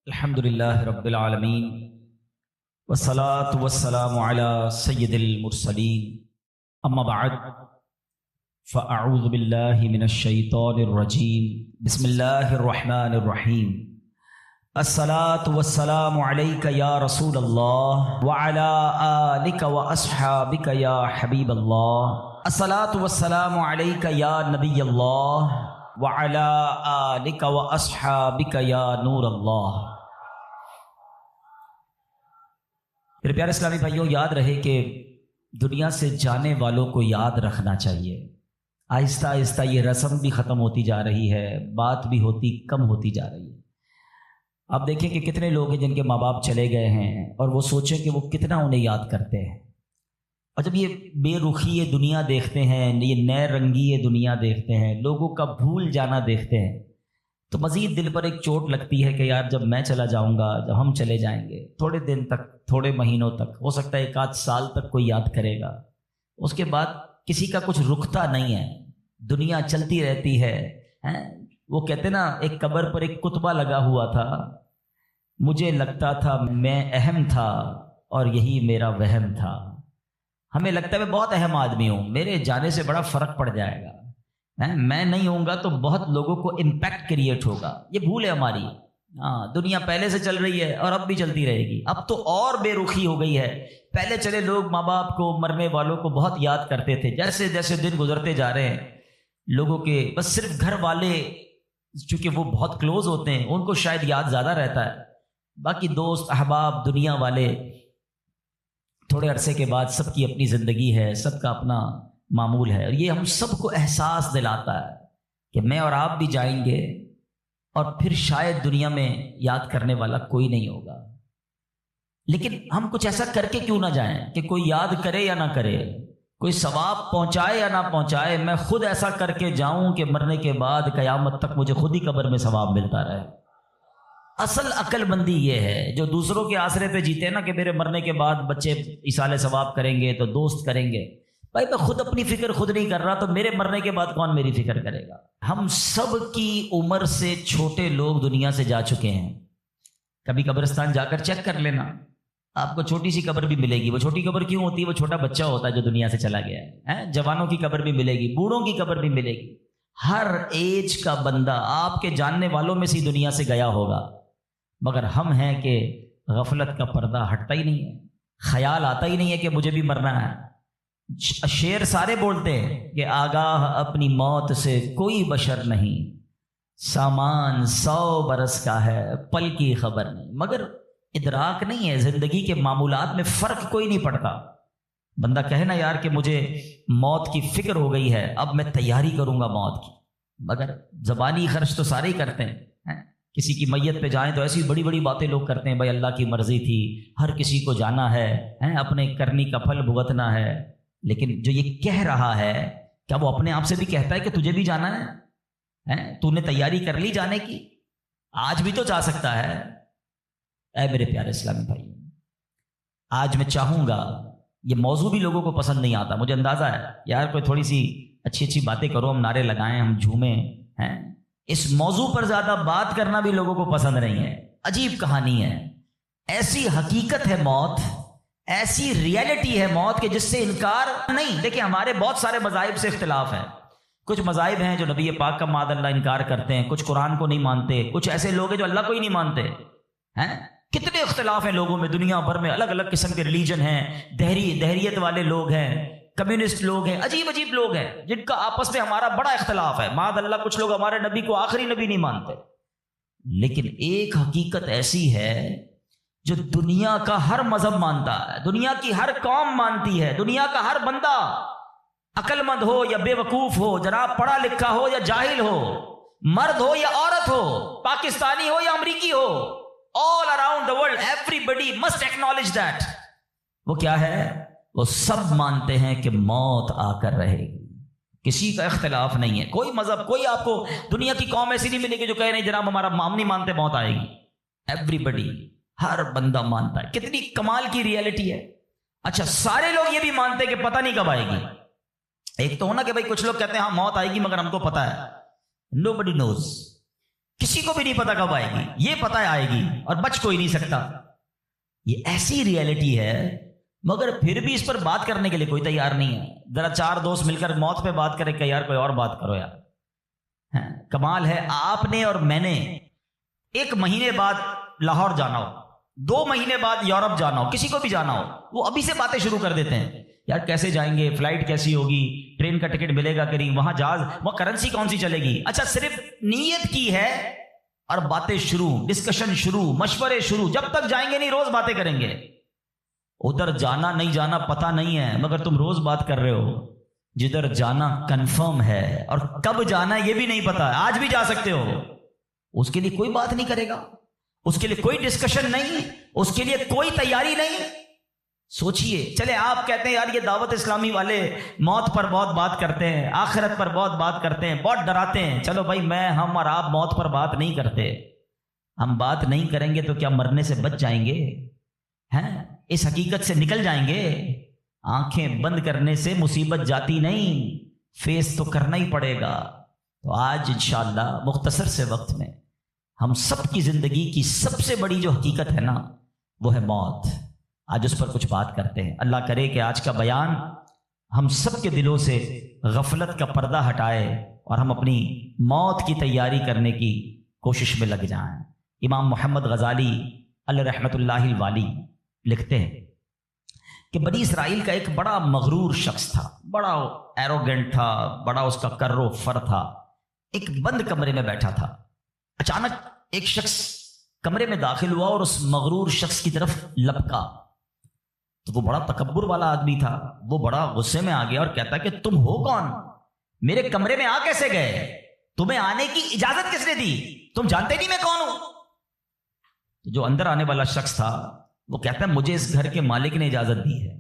الحمدللہ رب العالمین والصلاة والسلام علی سید المرسلین اما بعد فاعوذ باللہ من الشیطان الرجیم بسم اللہ الرحمن الرحیم الصلاة والسلام علیک یا رسول اللہ وعلی آلک واصحابک یا حبیب اللہ الصلاة والسلام علیک یا نبی اللہ وعلی آلک واصحابک یا نور اللہ۔ میرے پیارے اسلامی بھائیوں، یاد رہے کہ دنیا سے جانے والوں کو یاد رکھنا چاہیے۔ آہستہ آہستہ یہ رسم بھی ختم ہوتی جا رہی ہے، بات بھی کم ہوتی جا رہی ہے۔ آپ دیکھیں کہ کتنے لوگ ہیں جن کے ماں باپ چلے گئے ہیں اور وہ سوچیں کہ وہ کتنا انہیں یاد کرتے ہیں، اور جب یہ بے رخی یہ دنیا دیکھتے ہیں، یہ نئے رنگی یہ دنیا دیکھتے ہیں، لوگوں کا بھول جانا دیکھتے ہیں، تو مزید دل پر ایک چوٹ لگتی ہے کہ یار جب میں چلا جاؤں گا، جب ہم چلے جائیں گے، تھوڑے دن تک، تھوڑے مہینوں تک، ہو سکتا ہے ایک آدھ سال تک کوئی یاد کرے گا، اس کے بعد کسی کا کچھ رکتا نہیں ہے، دنیا چلتی رہتی ہے۔ وہ کہتے نا، ایک قبر پر ایک کتبہ لگا ہوا تھا، مجھے لگتا تھا میں اہم تھا اور یہی میرا وہم تھا۔ ہمیں لگتا ہے میں بہت اہم آدمی ہوں، میرے جانے سے بڑا فرق پڑ جائے گا، میں نہیں ہوں گا تو بہت لوگوں کو امپیکٹ کریٹ ہوگا۔ یہ بھول ہے ہماری۔ دنیا پہلے سے چل رہی ہے اور اب بھی چلتی رہے گی، اب تو اور بے رخی ہو گئی ہے۔ پہلے چلے لوگ ماں باپ کو، مرنے والوں کو بہت یاد کرتے تھے، جیسے جیسے دن گزرتے جا رہے ہیں لوگوں کے بس صرف گھر والے، چونکہ وہ بہت کلوز ہوتے ہیں، ان کو شاید یاد زیادہ رہتا ہے، باقی دوست احباب دنیا والے تھوڑے عرصے کے بعد سب کی اپنی زندگی ہے، سب کا اپنا معمول ہے، اور یہ ہم سب کو احساس دلاتا ہے کہ میں اور آپ بھی جائیں گے اور پھر شاید دنیا میں یاد کرنے والا کوئی نہیں ہوگا۔ لیکن ہم کچھ ایسا کر کے کیوں نہ جائیں کہ کوئی یاد کرے یا نہ کرے، کوئی ثواب پہنچائے یا نہ پہنچائے، میں خود ایسا کر کے جاؤں کہ مرنے کے بعد قیامت تک مجھے خود ہی قبر میں ثواب ملتا رہے۔ اصل عقل مندی یہ ہے، جو دوسروں کے آسرے پہ جیتے ہیں نا کہ میرے مرنے کے بعد بچے ایصال ثواب کریں گے تو دوست کریں گے، بھائی میں خود اپنی فکر خود نہیں کر رہا تو میرے مرنے کے بعد کون میری فکر کرے گا؟ ہم سب کی عمر سے چھوٹے لوگ دنیا سے جا چکے ہیں۔ کبھی قبرستان جا کر چیک کر لینا، آپ کو چھوٹی سی قبر بھی ملے گی۔ وہ چھوٹی قبر کیوں ہوتی ہے؟ وہ چھوٹا بچہ ہوتا ہے جو دنیا سے چلا گیا ہے۔ جوانوں کی قبر بھی ملے گی، بوڑھوں کی قبر بھی ملے گی۔ ہر ایج کا بندہ آپ کے جاننے والوں میں سے دنیا سے گیا ہوگا، مگر ہم ہیں کہ غفلت کا پردہ ہٹتا ہی نہیں ہے، خیال آتا ہی نہیں ہے کہ مجھے بھی مرنا ہے۔ شعر سارے بولتے ہیں کہ آگاہ اپنی موت سے کوئی بشر نہیں، سامان 100 برس کا ہے پل کی خبر نہیں، مگر ادراک نہیں ہے، زندگی کے معمولات میں فرق کوئی نہیں پڑتا۔ بندہ کہے نا یار کہ مجھے موت کی فکر ہو گئی ہے، اب میں تیاری کروں گا موت کی، مگر زبانی خرچ تو سارے ہی کرتے ہیں۔ کسی کی میت پہ جائیں تو ایسی بڑی بڑی باتیں لوگ کرتے ہیں، بھائی اللہ کی مرضی تھی، ہر کسی کو جانا ہے، اپنے کرنی کا پھل بھگتنا ہے۔ لیکن جو یہ کہہ رہا ہے، کیا وہ اپنے آپ سے بھی کہتا ہے کہ تجھے بھی جانا ہے؟ تو نے تیاری کر لی جانے کی؟ آج بھی تو جا سکتا ہے۔ اے میرے پیارے اسلامی بھائی، آج میں چاہوں گا، یہ موضوع بھی لوگوں کو پسند نہیں آتا، مجھے اندازہ ہے، یار کوئی تھوڑی سی اچھی اچھی باتیں کرو، ہم نعرے لگائیں، ہم جھومیں، اس موضوع پر زیادہ بات کرنا بھی لوگوں کو پسند نہیں ہے۔ عجیب کہانی ہے، ایسی حقیقت ہے موت، ایسی ریئلٹی ہے موت کہ جس سے انکار نہیں۔ دیکھیں ہمارے بہت سارے مذاہب سے اختلاف ہے، کچھ مذاہب ہیں جو نبی پاک کا معاذ اللہ انکار کرتے ہیں، کچھ قرآن کو نہیں مانتے، کچھ ایسے لوگ ہیں جو اللہ کو ہی نہیں مانتے ہیں۔ کتنے اختلاف ہیں لوگوں میں، دنیا بھر میں الگ الگ قسم کے ریلیجن ہیں، دہریت والے لوگ ہیں، کمیونسٹ لوگ ہیں، عجیب عجیب لوگ ہیں جن کا آپس میں ہمارا بڑا اختلاف ہے۔ معاذ اللہ کچھ لوگ ہمارے نبی کو آخری نبی نہیں مانتے، لیکن ایک حقیقت ایسی ہے جو دنیا کا ہر مذہب مانتا ہے، دنیا کی ہر قوم مانتی ہے، دنیا کا ہر بندہ، عقل مند ہو یا بے وقوف ہو، جناب پڑھا لکھا ہو یا جاہل ہو، مرد ہو یا عورت ہو، پاکستانی ہو یا امریکی ہو، all around the world everybody must acknowledge that۔ وہ کیا ہے؟ وہ سب مانتے ہیں کہ موت آ کر رہے گی، کسی کا اختلاف نہیں ہے۔ کوئی مذہب، کوئی آپ کو دنیا کی قوم ایسی نہیں ملے گی جو کہے نہیں جناب ہمارا ہم نہیں مانتے موت آئے گی۔ ایوری، ہر بندہ مانتا ہے۔ کتنی کمال کی ریئلٹی ہے۔ اچھا، سارے لوگ یہ بھی مانتے ہیں کہ پتہ نہیں کب آئے گی۔ ایک تو ہونا کہ بھائی کچھ لوگ کہتے ہیں ہاں موت آئے گی مگر ہم کو پتہ ہے، nobody knows۔ کسی کو بھی نہیں پتا کب آئے گی، یہ پتہ ہے آئے گی اور بچ کوئی نہیں سکتا. یہ ایسی ریئلٹی ہے، مگر پھر بھی اس پر بات کرنے کے لیے کوئی تیار نہیں ہے. ذرا 4 دوست مل کر موت پہ بات کرے کہ یار کوئی اور بات کرو یار. کمال ہے آپ نے اور میں نے 1 مہینے بعد لاہور جانا ہو، 2 مہینے بعد یورپ جانا ہو، کسی کو بھی جانا ہو، وہ ابھی سے باتیں شروع کر دیتے ہیں. یار کیسے جائیں گے، فلائٹ کیسی ہوگی، ٹرین کا ٹکٹ ملے گا کہ نہیں، وہاں جہاز، وہاں کرنسی کون سی چلے گی. اچھا صرف نیت کی ہے اور باتیں شروع، ڈسکشن شروع، مشورے شروع. جب تک جائیں گے نہیں روز باتیں کریں گے. ادھر جانا نہیں جانا پتہ نہیں ہے، مگر تم روز بات کر رہے ہو. جدھر جانا کنفرم ہے اور کب جانا یہ بھی نہیں پتا. آج بھی جا سکتے ہو، اس کے لیے کوئی بات نہیں کرے گا، اس کے لیے کوئی ڈسکشن نہیں، اس کے لیے کوئی تیاری نہیں. سوچئے. چلے آپ کہتے ہیں یار یہ دعوت اسلامی والے موت پر بہت بات کرتے ہیں، آخرت پر بہت بات کرتے ہیں، بہت ڈراتے ہیں. چلو بھائی ہم اور آپ موت پر بات نہیں کرتے. ہم بات نہیں کریں گے تو کیا مرنے سے بچ جائیں گے؟ ہیں اس حقیقت سے نکل جائیں گے؟ آنکھیں بند کرنے سے مصیبت جاتی نہیں، فیس تو کرنا ہی پڑے گا. تو آج انشاءاللہ مختصر سے وقت میں ہم سب کی زندگی کی سب سے بڑی جو حقیقت ہے نا وہ ہے موت. آج اس پر کچھ بات کرتے ہیں. اللہ کرے کہ آج کا بیان ہم سب کے دلوں سے غفلت کا پردہ ہٹائے اور ہم اپنی موت کی تیاری کرنے کی کوشش میں لگ جائیں. امام محمد غزالی علیہ رحمۃ اللہ الوالی لکھتے ہیں کہ بنی اسرائیل کا ایک بڑا مغرور شخص تھا، بڑا ایروگنٹ تھا، بڑا اس کا کر و فر تھا. ایک بند کمرے میں بیٹھا تھا. اچانک ایک شخص کمرے میں داخل ہوا اور اس مغرور شخص کی طرف لپکا. تو وہ بڑا تکبر والا آدمی تھا، وہ بڑا غصے میں آ گیا اور کہتا کہ تم ہو کون؟ میرے کمرے میں آ کیسے گئے؟ تمہیں آنے کی اجازت کس نے دی؟ تم جانتے نہیں میں کون ہوں؟ جو اندر آنے والا شخص تھا وہ کہتا ہے مجھے اس گھر کے مالک نے اجازت دی ہے،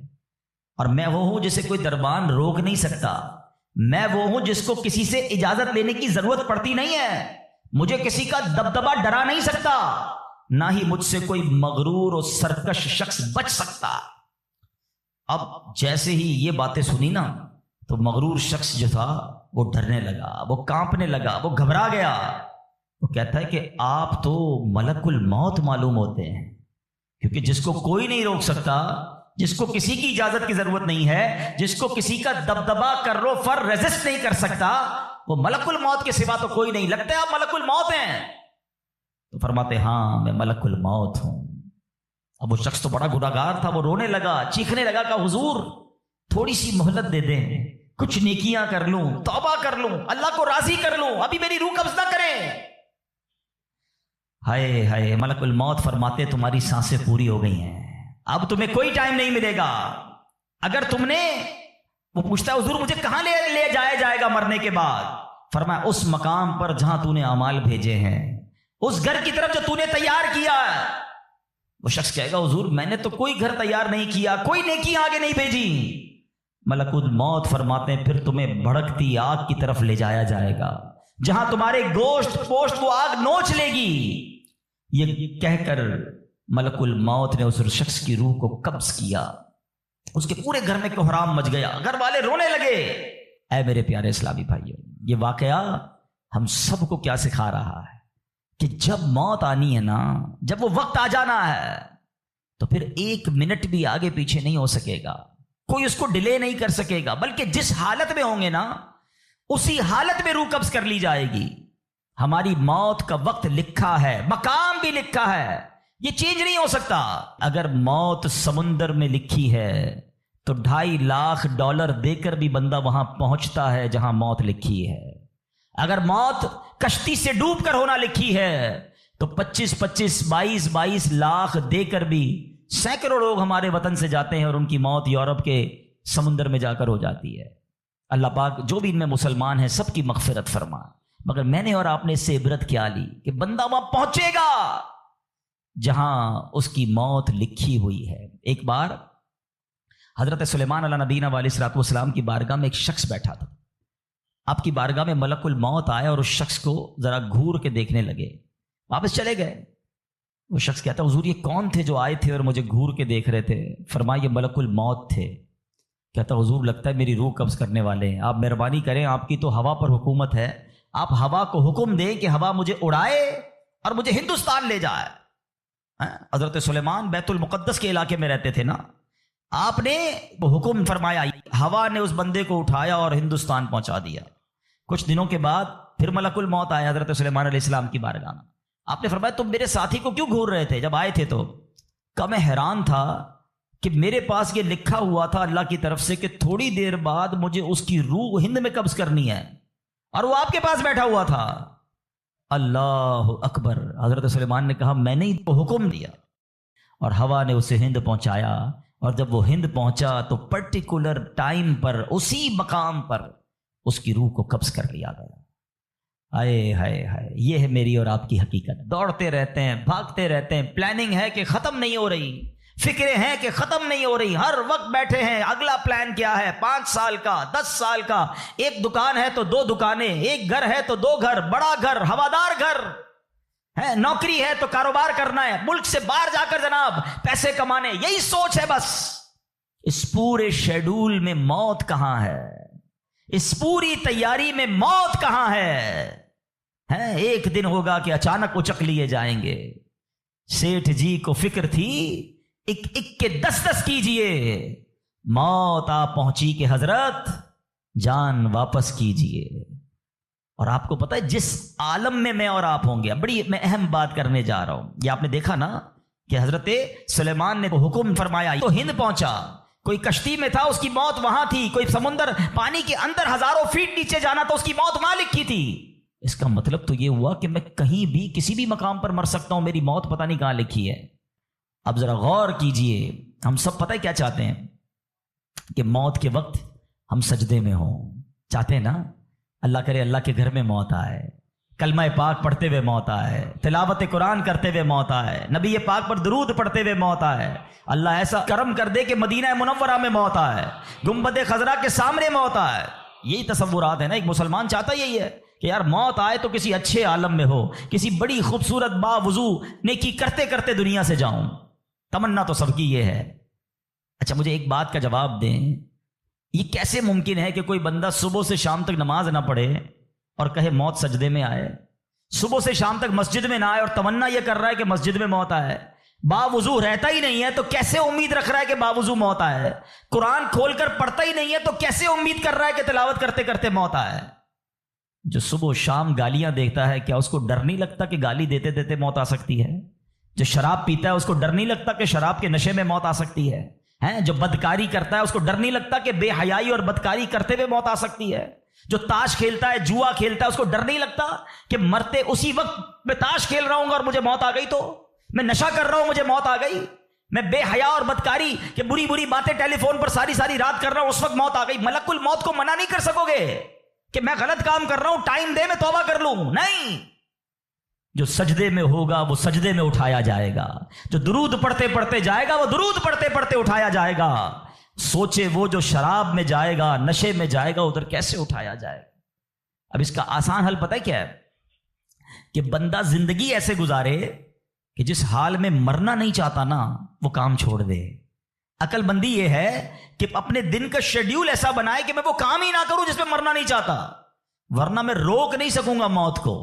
اور میں وہ ہوں جسے کوئی دربان روک نہیں سکتا. میں وہ ہوں جس کو کسی سے اجازت لینے کی ضرورت پڑتی نہیں ہے. مجھے کسی کا دبدبا ڈرا نہیں سکتا، نہ ہی مجھ سے کوئی مغرور اور سرکش شخص بچ سکتا. اب جیسے ہی یہ باتیں سنی نا تو مغرور شخص جو تھا وہ ڈرنے لگا، وہ کانپنے لگا، وہ گھبرا گیا. وہ کہتا ہے کہ آپ تو ملک الموت معلوم ہوتے ہیں، کیونکہ جس کو کوئی نہیں روک سکتا، جس کو کسی کی اجازت کی ضرورت نہیں ہے، جس کو کسی کا دبدبا کر و فر ریزسٹ نہیں کر سکتا، وہ ملک الموت کے سوا تو کوئی نہیں. لگتا ہے آپ ملک الموت ہیں؟ تو فرماتے ہاں میں ملک الموت ہوں. اب وہ شخص تو بڑا گناہگار تھا، وہ رونے لگا، چیخنے لگا کہ حضور تھوڑی سی مہلت دے دیں، کچھ نیکیاں کر لوں، توبہ کر لوں، اللہ کو راضی کر لوں، ابھی میری روح قبض نہ کریں. ہائے ہائے. ملک الموت فرماتے تمہاری سانسیں پوری ہو گئی ہیں، اب تمہیں کوئی ٹائم نہیں ملے گا. اگر تم نے، وہ پوچھتا ہے حضور مجھے کہاں لے جایا جائے گا مرنے کے بعد؟ فرمایا اس مقام پر جہاں تو نے اعمال بھیجے ہیں، اس گھر کی طرف جو تو نے تیار کیا ہے. وہ شخص کہے گا حضور میں نے تو کوئی گھر تیار نہیں کیا، کوئی نیکی آگے نہیں بھیجی. ملک الموت فرماتے ہیں پھر تمہیں بھڑکتی آگ کی طرف لے جایا جائے گا، جہاں تمہارے گوشت پوشت وہ آگ نوچ لے گی. یہ کہہ کر ملک الموت نے اس شخص کی روح کو قبض کیا. اس کے پورے گھر میں کوہرام مچ گیا، گھر والے رونے لگے. اے میرے پیارے اسلامی بھائیوں، یہ واقعہ ہم سب کو کیا سکھا رہا ہے کہ جب موت آنی ہے نا، جب وہ وقت آ جانا ہے تو پھر 1 منٹ بھی آگے پیچھے نہیں ہو سکے گا، کوئی اس کو ڈیلے نہیں کر سکے گا، بلکہ جس حالت میں ہوں گے نا اسی حالت میں روح قبض کر لی جائے گی. ہماری موت کا وقت لکھا ہے، مقام بھی لکھا ہے، یہ چینج نہیں ہو سکتا. اگر موت سمندر میں لکھی ہے تو $2.5 لاکھ دے کر بھی بندہ وہاں پہنچتا ہے جہاں موت لکھی ہے. اگر موت کشتی سے ڈوب کر ہونا لکھی ہے تو 22 لاکھ دے کر بھی سینکڑوں لوگ ہمارے وطن سے جاتے ہیں اور ان کی موت یورپ کے سمندر میں جا کر ہو جاتی ہے. اللہ پاک جو بھی ان میں مسلمان ہیں سب کی مغفرت فرما. مگر میں نے اور آپ نے اس سے عبرت کیا لی کہ بندہ وہاں پہنچے گا جہاں اس کی موت لکھی ہوئی ہے. ایک بار حضرت سلیمان علیہ نبینا علیہ الصلوۃ والسلام کی بارگاہ میں ایک شخص بیٹھا تھا. آپ کی بارگاہ میں ملک الموت آیا اور اس شخص کو ذرا گھور کے دیکھنے لگے، واپس چلے گئے. وہ شخص کہتا حضور یہ کون تھے جو آئے تھے اور مجھے گھور کے دیکھ رہے تھے؟ فرمایا یہ ملک الموت تھے. کہتا حضور لگتا ہے میری روح قبض کرنے والے ہیں، آپ مہربانی کریں، آپ کی تو ہوا پر حکومت ہے، آپ ہوا کو حکم دیں کہ ہوا مجھے اڑائے اور مجھے ہندوستان لے جائے. حضرت سلیمان بیت المقدس کے علاقے میں رہتے تھے نا, آپ نے حکم فرمایا, ہوا نے اس بندے کو اٹھایا اور ہندوستان پہنچا دیا. کچھ دنوں کے بعد پھر ملک الموت آیا حضرت سلیمان علیہ السلام کی بارگاہ میں. آپ نے فرمایا تم میرے ساتھی کو کیوں گھور رہے تھے جب آئے تھے تو؟ کہ میں حیران تھا کہ میرے پاس یہ لکھا ہوا تھا اللہ کی طرف سے کہ تھوڑی دیر بعد مجھے اس کی روح ہند میں قبض کرنی ہے, اور وہ آپ کے پاس بیٹھا ہوا تھا. اللہ اکبر. حضرت سلیمان نے کہا میں نے تو حکم دیا, اور ہوا نے اسے ہند پہنچایا, اور جب وہ ہند پہنچا تو پرٹیکولر ٹائم پر اسی مقام پر اس کی روح کو قبض کر لیا گیا. ہائے ہائے ہائے, یہ ہے میری اور آپ کی حقیقت. دوڑتے رہتے ہیں, بھاگتے رہتے ہیں, پلاننگ ہے کہ ختم نہیں ہو رہی, فکریں ہیں کہ ختم نہیں ہو رہی, ہر وقت بیٹھے ہیں اگلا پلان کیا ہے, 5 سال کا, 10 سال کا. ایک دکان ہے تو 2 دکانیں, ایک گھر ہے تو 2 گھر, بڑا گھر, ہوادار گھر ہے, نوکری ہے تو کاروبار کرنا ہے, ملک سے باہر جا کر جناب پیسے کمانے, یہی سوچ ہے بس. اس پورے شیڈول میں موت کہاں ہے؟ اس پوری تیاری میں موت کہاں ہے؟ ایک دن ہوگا کہ اچانک اچک لیے جائیں گے. سیٹھ جی کو فکر تھی ایک کے 10 کیجئے, موت آ پہنچی کہ حضرت جان واپس کیجئے. اور آپ کو پتا ہے جس عالم میں میں اور آپ ہوں گے, بڑی میں اہم بات کرنے جا رہا ہوں. یہ آپ نے دیکھا نا کہ حضرت سلیمان نے حکم فرمایا تو ہند پہنچا, کوئی کشتی میں تھا اس کی موت وہاں تھی, کوئی سمندر پانی کے اندر ہزاروں فیٹ نیچے جانا تو اس کی موت وہاں لکھی تھی. اس کا مطلب تو یہ ہوا کہ میں کہیں بھی کسی بھی مقام پر مر سکتا ہوں, میری موت پتہ نہیں کہاں لکھی ہے. اب ذرا غور کیجئے, ہم سب پتہ ہے کیا چاہتے ہیں کہ موت کے وقت ہم سجدے میں ہوں. چاہتے ہیں نا اللہ کرے اللہ کے گھر میں موت آئے, کلمہ پاک پڑھتے ہوئے موت آئے, تلاوت قرآن کرتے ہوئے موت آئے, نبی پاک پر درود پڑھتے ہوئے موت آئے, اللہ ایسا کرم کر دے کہ مدینہ منورہ میں موت آئے, گنبد خضرا کے سامنے موت آئے. یہی تصورات ہے نا, ایک مسلمان چاہتا یہی ہے کہ یار موت آئے تو کسی اچھے عالم میں ہو, کسی بڑی خوبصورت باوضو نیکی کرتے کرتے دنیا سے جاؤں. تمنا تو سب کی یہ ہے. اچھا مجھے ایک بات کا جواب دیں, یہ کیسے ممکن ہے کہ کوئی بندہ صبح سے شام تک نماز نہ پڑھے اور کہے موت سجدے میں آئے, صبح سے شام تک مسجد میں نہ آئے اور تمنا یہ کر رہا ہے کہ مسجد میں موت آئے, باوضو رہتا ہی نہیں ہے تو کیسے امید رکھ رہا ہے کہ باوضو موت آئے, قرآن کھول کر پڑھتا ہی نہیں ہے تو کیسے امید کر رہا ہے کہ تلاوت کرتے کرتے موت آئے. جو صبح و شام گالیاں دیکھتا ہے کیا اس کو ڈر نہیں لگتا کہ گالی دیتے دیتے موت آ سکتی ہے؟ جو شراب پیتا ہے اس کو ڈر نہیں لگتا کہ شراب کے نشے میں موت آ سکتی ہے؟ جو بدکاری کرتا ہے اس کو ڈر نہیں لگتا کہ بے حیائی اور بدکاری کرتے ہوئے موت آ سکتی ہے؟ جو تاش کھیلتا ہے, جوا کھیلتا ہے, اس کو ڈر نہیں لگتا کہ مرتے اسی وقت میں تاش کھیل رہا ہوں اور مجھے موت آ گئی, تو میں نشہ کر رہا ہوں مجھے موت آ گئی, میں بے حیا اور بدکاری کہ بری بری باتیں ٹیلی فون پر ساری ساری رات کر رہا ہوں اس وقت موت آ گئی. ملک الموت کو منع نہیں کر سکو گے کہ میں غلط کام کر رہا ہوں, ٹائم دے میں توبہ کر لوں. نہیں, جو سجدے میں ہوگا وہ سجدے میں اٹھایا جائے گا, جو درود پڑھتے پڑھتے جائے گا وہ درود پڑھتے پڑھتے اٹھایا جائے گا. سوچے وہ جو شراب میں جائے گا, نشے میں جائے گا, ادھر کیسے اٹھایا جائے گا؟ اب اس کا آسان حل پتہ ہے کیا ہے؟ کہ بندہ زندگی ایسے گزارے کہ جس حال میں مرنا نہیں چاہتا نا وہ کام چھوڑ دے. عقل مندی یہ ہے کہ اپنے دن کا شیڈیول ایسا بنائے کہ میں وہ کام ہی نہ کروں جس میں مرنا نہیں چاہتا, ورنہ میں روک نہیں سکوں گا موت کو.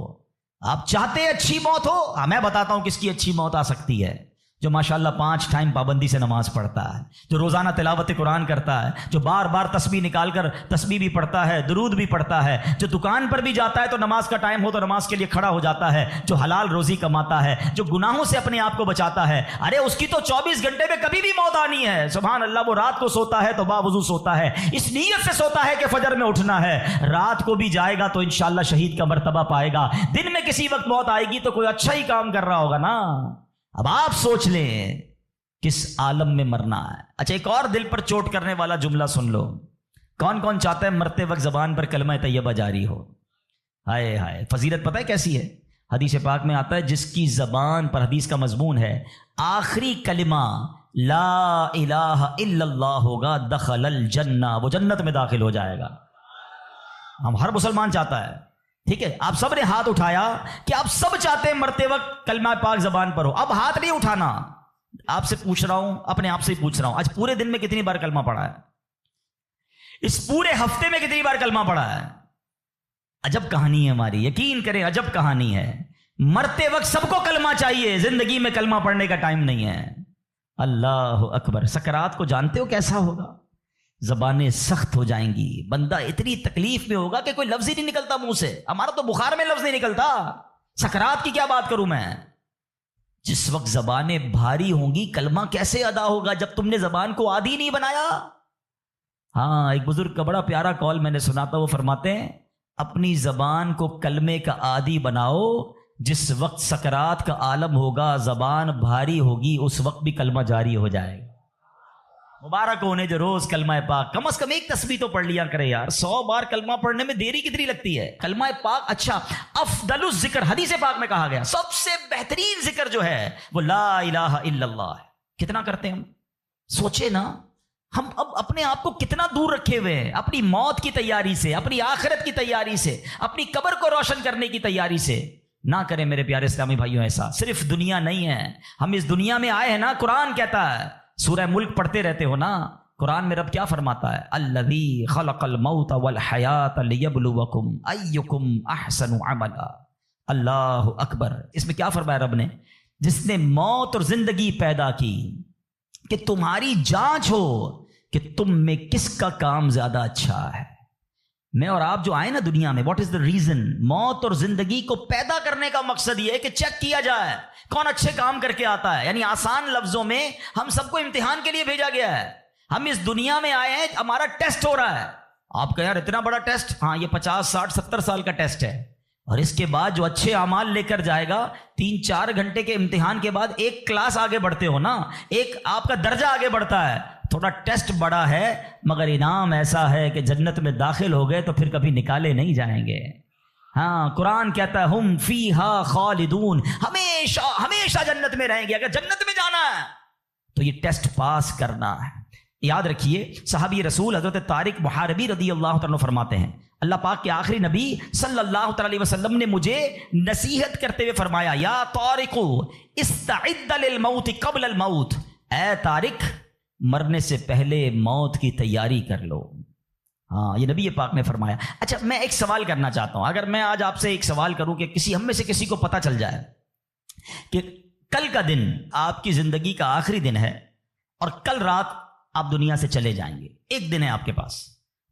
آپ چاہتے ہیں اچھی موت ہو؟ میں بتاتا ہوں کس کی اچھی موت آ سکتی ہے. جو ماشاءاللہ 5 ٹائم پابندی سے نماز پڑھتا ہے, جو روزانہ تلاوت قرآن کرتا ہے, جو بار بار تسبیح نکال کر تسبیح بھی پڑھتا ہے, درود بھی پڑھتا ہے, جو دکان پر بھی جاتا ہے تو نماز کا ٹائم ہو تو نماز کے لیے کھڑا ہو جاتا ہے, جو حلال روزی کماتا ہے, جو گناہوں سے اپنے آپ کو بچاتا ہے. ارے اس کی تو 24 گھنٹے میں کبھی بھی موت آنی ہے. سبحان اللہ, وہ رات کو سوتا ہے تو باوضو سوتا ہے, اس نیت سے سوتا ہے کہ فجر میں اٹھنا ہے. رات کو بھی جائے گا تو انشاءاللہ شہید کا مرتبہ پائے گا. دن میں کسی وقت موت آئے گی تو کوئی اچھا ہی کام کر رہا ہوگا نا. اب آپ سوچ لیں کس عالم میں مرنا ہے. اچھا ایک اور دل پر چوٹ کرنے والا جملہ سن لو. کون کون چاہتا ہے مرتے وقت زبان پر کلمہ طیبہ جاری ہو؟ ہائے ہائے, فضیلت پتہ ہے کیسی ہے؟ حدیث پاک میں آتا ہے جس کی زبان پر, حدیث کا مضمون ہے, آخری کلمہ لا الہ الا اللہ ہوگا, دخل الجنہ, وہ جنت میں داخل ہو جائے گا. ہم ہر مسلمان چاہتا ہے. ٹھیک ہے, آپ سب نے ہاتھ اٹھایا کہ آپ سب چاہتے ہیں مرتے وقت کلمہ پاک زبان پر ہو. اب ہاتھ نہیں اٹھانا, آپ سے پوچھ رہا ہوں, اپنے آپ سے پوچھ رہا ہوں, آج پورے دن میں کتنی بار کلمہ پڑھا ہے؟ اس پورے ہفتے میں کتنی بار کلمہ پڑھا ہے؟ عجب کہانی ہے ہماری، یقین کریں عجب کہانی ہے. مرتے وقت سب کو کلمہ چاہیے، زندگی میں کلمہ پڑھنے کا ٹائم نہیں ہے. اللہ اکبر. سکرات کو جانتے ہو کیسا ہوگا؟ زبانیں سخت ہو جائیں گی، بندہ اتنی تکلیف میں ہوگا کہ کوئی لفظ ہی نہیں نکلتا منہ سے. ہمارا تو بخار میں لفظ نہیں نکلتا، سکرات کی کیا بات کروں میں. جس وقت زبانیں بھاری ہوں گی کلمہ کیسے ادا ہوگا جب تم نے زبان کو عادی نہیں بنایا. ہاں، ایک بزرگ کا بڑا پیارا کال میں نے سنا تھا، وہ فرماتے ہیں اپنی زبان کو کلمے کا عادی بناؤ، جس وقت سکرات کا عالم ہوگا زبان بھاری ہوگی اس وقت بھی کلمہ جاری ہو جائے گا. مبارک ہونے جو روز کلمہ پاک کم از کم ایک تسبیح تو پڑھ لیا کرے یار. 100 بار کلمہ پڑھنے میں دیری کتنی لگتی ہے. کلمہ پاک اچھا افضل الذکر حدیث پاک میں کہا گیا سب سے بہترین ذکر جو ہے وہ لا الہ الا اللہ ہے. کتنا کرتے ہیں ہم؟ سوچے نا ہم اب اپنے آپ کو کتنا دور رکھے ہوئے ہیں اپنی موت کی تیاری سے، اپنی آخرت کی تیاری سے، اپنی قبر کو روشن کرنے کی تیاری سے. نہ کریں میرے پیارے اسلامی بھائیوں ایسا. صرف دنیا نہیں ہے، ہم اس دنیا میں آئے ہیں نا. قرآن کہتا ہے، سورہ ملک پڑھتے رہتے ہو نا، قرآن میں رب کیا فرماتا ہے؟ الذی خلق الموت والحیات لیبلوکم ایکم احسن عملا. اللہ اکبر. اس میں کیا فرمایا رب نے؟ جس نے موت اور زندگی پیدا کی کہ تمہاری جانچ ہو کہ تم میں کس کا کام زیادہ اچھا ہے. میں اور آپ جو آئے نا دنیا میں، واٹ از دا ریزن؟ موت اور زندگی کو پیدا کرنے کا مقصد یہ ہے کہ چیک کیا جائے کون اچھے کام کر کے آتا ہے. یعنی آسان لفظوں میں ہم سب کو امتحان کے لیے بھیجا گیا ہے. ہم اس دنیا میں آئے ہیں، ہمارا ٹیسٹ ہو رہا ہے. آپ کا یار اتنا بڑا ٹیسٹ؟ ہاں، یہ 50 60 70 سال کا ٹیسٹ ہے. اور اس کے بعد جو اچھے اعمال لے کر جائے گا، 3-4 گھنٹے کے امتحان کے بعد ایک کلاس آگے بڑھتے ہو نا، ایک آپ کا درجہ آگے بڑھتا ہے. تھوڑا ٹیسٹ بڑا ہے مگر انعام ایسا ہے کہ جنت میں داخل ہو گئے تو پھر کبھی نکالے نہیں جائیں گے. ہاں، قرآن کہتا ہے ہم فیہا خالدون، ہمیشہ ہمیشہ جنت میں رہیں گے. اگر جنت میں جانا ہے تو یہ ٹیسٹ پاس کرنا ہے. یاد رکھیے صحابی رسول حضرت طارق محاربی رضی اللہ تعالیٰ فرماتے ہیں اللہ پاک کے آخری نبی صلی اللہ تعالی وسلم نے مجھے نصیحت کرتے ہوئے فرمایا، یا طارق استعد للموت قبل الموت. اے طارق، مرنے سے پہلے موت کی تیاری کر لو. ہاں، یہ نبی پاک نے فرمایا. اچھا، میں ایک سوال کرنا چاہتا ہوں. اگر میں آج آپ سے ایک سوال کروں کہ ہم میں سے کسی کو پتہ چل جائے کہ کل کا دن آپ کی زندگی کا آخری دن ہے اور کل رات آپ دنیا سے چلے جائیں گے، ایک دن ہے آپ کے پاس،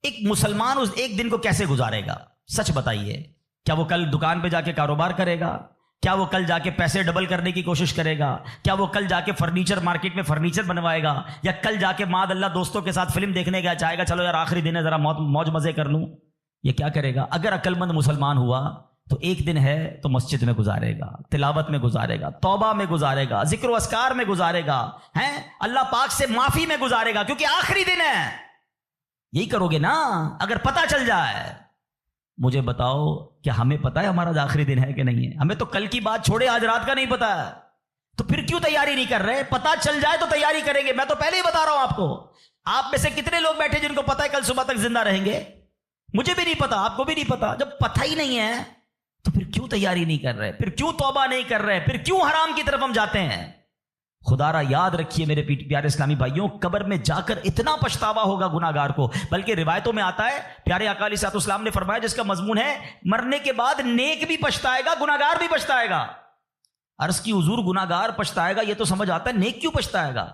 ایک مسلمان اس ایک دن کو کیسے گزارے گا؟ سچ بتائیے. کیا وہ کل دکان پہ جا کے کاروبار کرے گا؟ کیا وہ کل جا کے پیسے ڈبل کرنے کی کوشش کرے گا؟ کیا وہ کل جا کے فرنیچر مارکیٹ میں فرنیچر بنوائے گا؟ یا کل جا کے معاذ اللہ دوستوں کے ساتھ فلم دیکھنے گیا چاہے گا چلو یار آخری دن ہے ذرا موج مزے کر لوں؟ یہ کیا کرے گا؟ اگر عقل مند مسلمان ہوا تو ایک دن ہے تو مسجد میں گزارے گا، تلاوت میں گزارے گا، توبہ میں گزارے گا، ذکر و اذکار میں گزارے گا، ہیں اللہ پاک سے معافی میں گزارے گا، کیونکہ آخری دن ہے. یہی کرو گے نا اگر پتہ چل جائے. مجھے بتاؤ کہ ہمیں پتا ہے ہمارا آخری دن ہے کہ نہیں ہے؟ ہمیں تو کل کی بات چھوڑے آج رات کا نہیں پتا ہے. تو پھر کیوں تیاری نہیں کر رہے؟ پتا چل جائے تو تیاری کریں گے. میں تو پہلے ہی بتا رہا ہوں آپ کو. آپ میں سے کتنے لوگ بیٹھے جن کو پتا ہے کل صبح تک زندہ رہیں گے؟ مجھے بھی نہیں پتا، آپ کو بھی نہیں پتا. جب پتہ ہی نہیں ہے تو پھر کیوں تیاری نہیں کر رہے؟ پھر کیوں توبہ نہیں کر رہے؟ پھر کیوں حرام کی طرف ہم جاتے ہیں؟ خدا را یاد رکھیے میرے پیارے اسلامی بھائیوں، قبر میں جا کر اتنا پچھتاوا ہوگا گناہگار کو. بلکہ روایتوں میں آتا ہے پیارے آقا علیہ الصلوۃ والسلام نے فرمایا جس کا مضمون ہے مرنے کے بعد نیک بھی پچھتائے گا، گناہگار بھی پچھتائے گا. عرض کی حضور گناہگار پچھتائے گا یہ تو سمجھ آتا ہے، نیک کیوں پچھتائے گا؟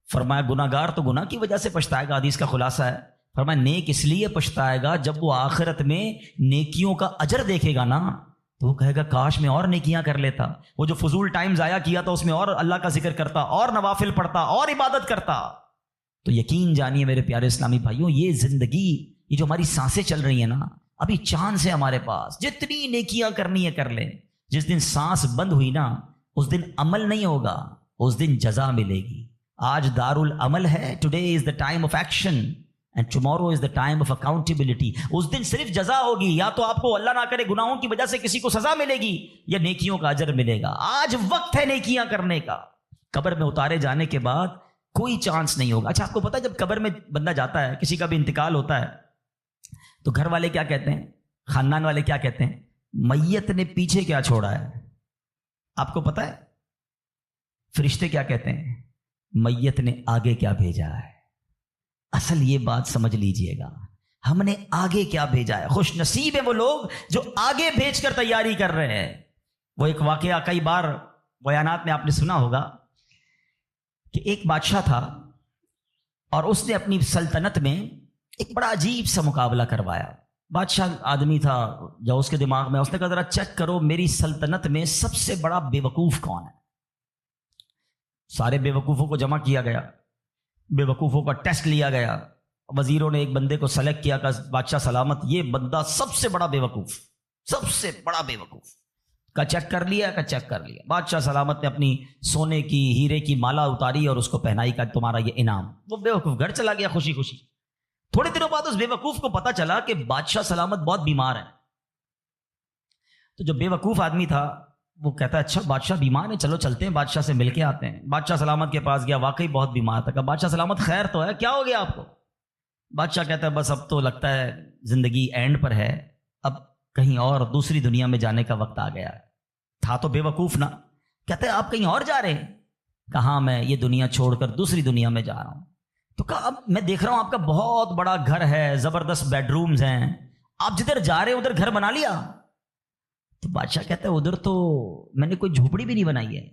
فرمایا گناہگار تو گناہ کی وجہ سے پچھتائے گا، حدیث کا خلاصہ ہے. فرمایا نیک اس لیے پچھتائے گا جب وہ آخرت میں نیکیوں کا اجر دیکھے گا نا تو وہ کہے گا کاش میں اور نیکیاں کر لیتا، وہ جو فضول ٹائم ضائع کیا تھا اس میں اور اللہ کا ذکر کرتا، اور نوافل پڑھتا، اور عبادت کرتا. تو یقین جانیے میرے پیارے اسلامی بھائیوں، یہ زندگی، یہ جو ہماری سانسیں چل رہی ہیں نا، ابھی چاند سے ہمارے پاس جتنی نیکیاں کرنی ہے کر لیں. جس دن سانس بند ہوئی نا اس دن عمل نہیں ہوگا، اس دن جزا ملے گی. آج دار العمل ہے، today is the time of action and tomorrow is the time of accountability. اس دن صرف جزا ہوگی، یا تو آپ کو اللہ نہ کرے گناہوں کی وجہ سے کسی کو سزا ملے گی یا نیکیوں کا اجر ملے گا. آج وقت ہے نیکیاں کرنے کا. قبر میں اتارے جانے کے بعد کوئی چانس نہیں ہوگا. اچھا، آپ کو پتا ہے جب قبر میں بندہ جاتا ہے، کسی کا بھی انتقال ہوتا ہے، تو گھر والے کیا کہتے ہیں، خاندان والے کیا کہتے ہیں؟ میت نے پیچھے کیا چھوڑا ہے؟ آپ کو پتا ہے فرشتے کیا کہتے ہیں؟ میت نے آگے کیا بھیجا ہے. اصل یہ بات سمجھ لیجئے گا، ہم نے آگے کیا بھیجا ہے. خوش نصیب ہیں وہ لوگ جو آگے بھیج کر تیاری کر رہے ہیں. وہ ایک واقعہ کئی بار بیانات میں آپ نے سنا ہوگا کہ ایک بادشاہ تھا اور اس نے اپنی سلطنت میں ایک بڑا عجیب سا مقابلہ کروایا. بادشاہ آدمی تھا، جو اس کے دماغ میں اس نے کہا ذرا چیک کرو میری سلطنت میں سب سے بڑا بے وقوف کون ہے. سارے بے وقوفوں کو جمع کیا گیا، بے وقوفوں کا ٹیسٹ لیا گیا. وزیروں نے ایک بندے کو سلیکٹ کیا کہ بادشاہ سلامت یہ بندہ سب سے بڑا بے وقوف، سب سے بڑا بے وقوف کا چیک کر لیا کا چیک کر لیا. بادشاہ سلامت نے اپنی سونے کی ہیرے کی مالا اتاری اور اس کو پہنائی کا تمہارا یہ انعام. وہ بے وقوف گھر چلا گیا خوشی خوشی. تھوڑے دنوں بعد اس بے وقوف کو پتا چلا کہ بادشاہ سلامت بہت بیمار ہے. تو جو بے وقوف آدمی تھا وہ کہتا ہے اچھا بادشاہ بیمار ہے، چلو چلتے ہیں بادشاہ سے مل کے آتے ہیں. بادشاہ سلامت کے پاس گیا، واقعی بہت بیمار تھا. کہا بادشاہ سلامت خیر تو ہے، کیا ہو گیا آپ کو؟ بادشاہ کہتا ہے بس اب تو لگتا ہے زندگی اینڈ پر ہے، اب کہیں اور دوسری دنیا میں جانے کا وقت آ گیا ہے. تھا تو بے وقوف نا. کہتے ہیں آپ کہیں اور جا رہے ہیں؟ کہاں میں یہ دنیا چھوڑ کر دوسری دنیا میں جا رہا ہوں. تو کہا اب میں دیکھ رہا ہوں آپ کا بہت بڑا گھر ہے، زبردست بیڈ رومز ہیں، آپ جدھر جا رہے ہیں ادھر گھر بنا لیا؟ تو بادشاہ کہتا ہے ادھر تو میں نے کوئی جھوپڑی بھی نہیں بنائی ہے.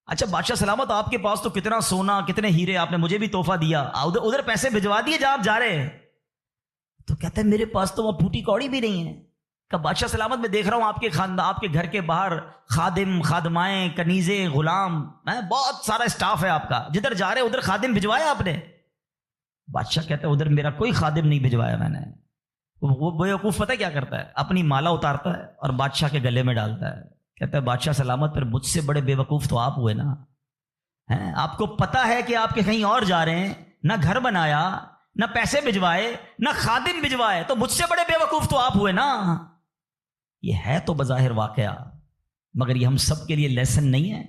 اچھا بادشاہ سلامت آپ کے پاس تو کتنا سونا کتنے ہیرے آپ نے مجھے بھی تحفہ دیا، ادھر پیسے بھجوا دیے جہاں آپ جا رہے ہیں. تو کہتا ہے میرے پاس تو وہ پھوٹی کوڑی بھی نہیں ہے. کہ بادشاہ سلامت میں دیکھ رہا ہوں آپ کے خاندان، آپ کے گھر کے باہر خادم خادمائیں کنیزیں غلام، بہت سارا اسٹاف ہے آپ کا، جدھر جا رہے ادھر خادم بھجوایا آپ نے؟ بادشاہ کہتا ہے ادھر میرا کوئی خادم نہیں بھجوایا میں نے. وہ بیوقوف پتہ کیا کرتا ہے؟ اپنی مالا اتارتا ہے اور بادشاہ کے گلے میں ڈالتا ہے. کہتا ہے بادشاہ سلامت پر مجھ سے بڑے بے وقوف تو آپ ہوئے نا. آپ کو پتا ہے کہ آپ کے کہیں اور جا رہے ہیں، نہ گھر بنایا نہ پیسے بھجوائے نہ خادم بھجوائے، تو مجھ سے بڑے بے وقوف تو آپ ہوئے نا. یہ ہے تو بظاہر واقعہ، مگر یہ ہم سب کے لیے لیسن نہیں ہے.